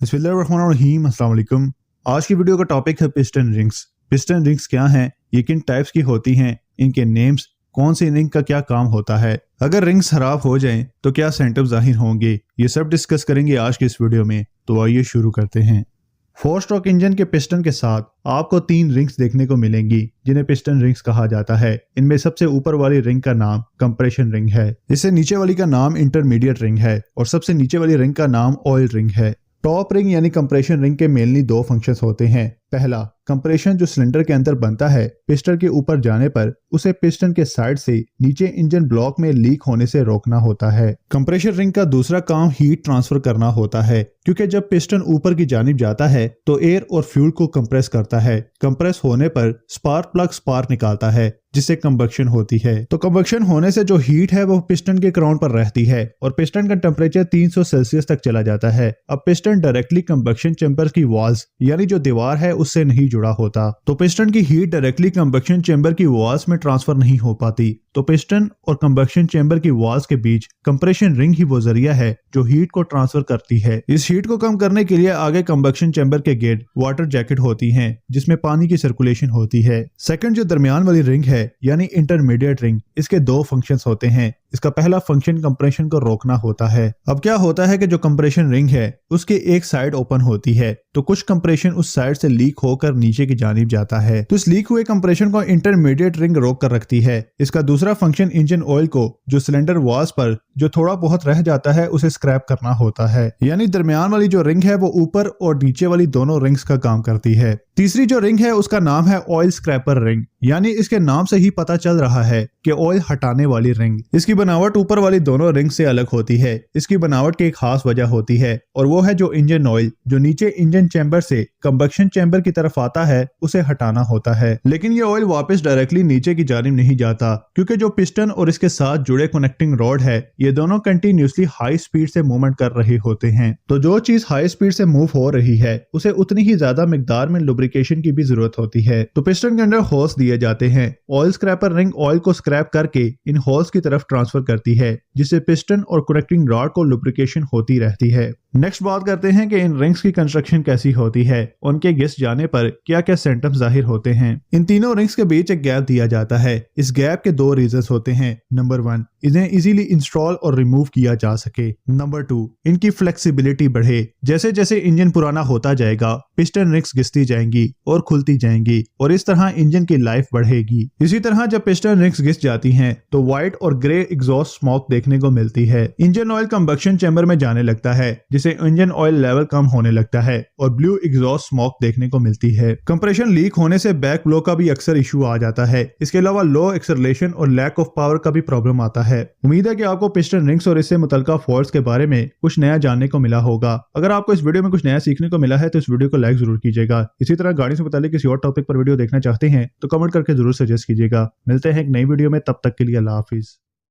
बिस्मिल्लाहिर्रहमानिर्रहीम, अस्सलाम वालेकुम। आज की वीडियो का टॉपिक है पिस्टन रिंग्स। पिस्टन रिंग्स क्या हैं, ये किन टाइप्स की होती हैं, इनके नेम्स, कौन सी रिंग का क्या काम होता है, अगर रिंग्स खराब हो जाएं तो क्या सिम्टम्स जाहिर होंगे, ये सब डिस्कस करेंगे आज की इस वीडियो में। तो आइए शुरू करते हैं। 4 स्ट्रोक इंजन के पिस्टन के साथ आपको 3 रिंग्स देखने को मिलेंगी जिन्हें पिस्टन रिंग्स कहा जाता है। इनमें सबसे ऊपर वाली रिंग का नाम कंप्रेशन रिंग है, इससे नीचे वाली का नाम इंटरमीडिएट रिंग है और सबसे नीचे वाली रिंग का नाम ऑयल रिंग है। टॉप रिंग यानी कंप्रेशन रिंग के मेनली 2 फंक्शंस होते हैं। पहला, कंप्रेशन जो सिलेंडर के अंदर बनता है पिस्टन के ऊपर जाने पर उसे पिस्टन के साइड से नीचे इंजन ब्लॉक में लीक होने से रोकना होता है। कंप्रेशन रिंग का दूसरा काम हीट ट्रांसफर करना होता है, क्योंकि जब पिस्टन ऊपर की जानिब जाता है तो एयर और फ्यूल को कंप्रेस करता है। कंप्रेस होने पर स्पार्क प्लग स्पार्क निकालता है जिससे कंबक्शन होती है। तो कंबक्शन होने से जो हीट है वो पिस्टन के क्राउन पर रहती है और पिस्टन का टेम्परेचर 300 सेल्सियस तक चला जाता है। अब पिस्टन डायरेक्टली कंबक्शन चैम्बर की वॉल्स यानी जो दीवार है उससे नहीं जुड़ा होता, तो पिस्टन की हीट डायरेक्टली कंबक्शन चैम्बर की वॉल्स में ट्रांसफर नहीं हो पाती। तो पिस्टन और कंबक्शन चैम्बर की वॉल्स के बीच कंप्रेशन रिंग ही वो जरिया है जो हीट को ट्रांसफर करती है। इस हीट को कम करने के लिए आगे कंबक्शन चैम्बर के गेट वाटर जैकेट होती हैं जिसमें पानी की सर्कुलेशन होती है। सेकंड जो दरमियान वाली रिंग है यानी इंटरमीडिएट रिंग, इसके 2 फंक्शंस होते हैं। इसका पहला फंक्शन कंप्रेशन को रोकना होता है। अब क्या होता है कि जो कंप्रेशन रिंग है उसकी एक साइड ओपन होती है तो कुछ कंप्रेशन उस साइड से लीक होकर नीचे की जानिब जाता है, तो इस लीक हुए कंप्रेशन को इंटरमीडिएट रिंग रोक कर रखती है। इसका दूसरा फंक्शन इंजन ऑयल को जो सिलेंडर वॉल्स पर जो थोड़ा बहुत रह जाता है उसे स्क्रैप करना होता है, यानी दरमियान वाली जो रिंग है वो ऊपर और नीचे वाली दोनों रिंग्स का काम करती है। तीसरी जो रिंग है उसका नाम है ऑयल स्क्रैपर रिंग, यानी इसके नाम से ही पता चल रहा है कि ऑयल हटाने वाली रिंग। इसकी बनावट ऊपर वाली दोनों रिंग से अलग होती है। इसकी बनावट की एक खास वजह होती है और वो है जो इंजन ऑयल जो नीचे इंजन चैम्बर से कंबक्शन चैम्बर की तरफ आता है उसे हटाना होता है। लेकिन ये ऑयल वापस डायरेक्टली नीचे की जानिब नहीं जाता, क्योंकि जो पिस्टन और इसके साथ जुड़े कनेक्टिंग रॉड है ये दोनों कंटिन्यूसली हाई स्पीड से मूवमेंट कर रहे होते हैं। तो जो चीज हाई स्पीड से मूव हो रही है उसे उतनी ही ज्यादा मिकदार में लुब्रिकेशन की भी जरूरत होती है। तो पिस्टन के अंदर होल्स दिए जाते हैं। ऑयल स्क्रैपर रिंग ऑयल को स्क्रैप करके इन होल्स की तरफ ट्रांसफर करती है जिससे पिस्टन और कनेक्टिंग रॉड को लुब्रिकेशन होती रहती है। नेक्स्ट बात करते हैं कि इन रिंग्स की कंस्ट्रक्शन कैसी होती है, उनके घिस जाने पर क्या क्या सिम्टम्स जाहिर होते हैं। इन तीनों रिंग्स के बीच एक गैप दिया जाता है। इस गैप के 2 रीजंस होते हैं। नंबर 1, इन्हें इजीली इंस्टॉल और रिमूव किया जा सके। नंबर 2, इनकी फ्लेक्सिबिलिटी बढ़े। जैसे जैसे इंजन पुराना होता जाएगा पिस्टन रिंग्स घिसती जाएंगी और खुलती जाएंगी और इस तरह इंजन की लाइफ बढ़ेगी। इसी तरह जब पिस्टन रिंग्स घिस जाती हैं तो व्हाइट और ग्रे एग्जॉस्ट स्मोक देखने को मिलती है। इंजन ऑयल कंबक्शन चैम्बर में जाने लगता है जिससे इंजन ऑयल लेवल कम होने लगता है और ब्लू एग्जॉस्ट स्मोक देखने को मिलती है। कंप्रेशन लीक होने से बैक ब्लो का भी अक्सर इशू आ जाता है। इसके अलावा लो एक्सेलरेशन और लैक ऑफ पावर का भी प्रॉब्लम आता है। उम्मीद है कि आपको पिस्टन रिंग्स और इससे मुतल्लिका फॉल्ट्स के बारे में कुछ नया जानने को मिला होगा। अगर आपको इस वीडियो में कुछ नया सीखने को मिला है तो इस वीडियो को लाइक जरूर कीजिएगा। इसी तरह गाड़ी से मुताल्लिक किसी और टॉपिक पर वीडियो देखना चाहते हैं तो कमेंट करके जरूर सजेस्ट कीजिएगा। मिलते हैं एक नई वीडियो में, तब तक के लिए अल्लाह हाफिज।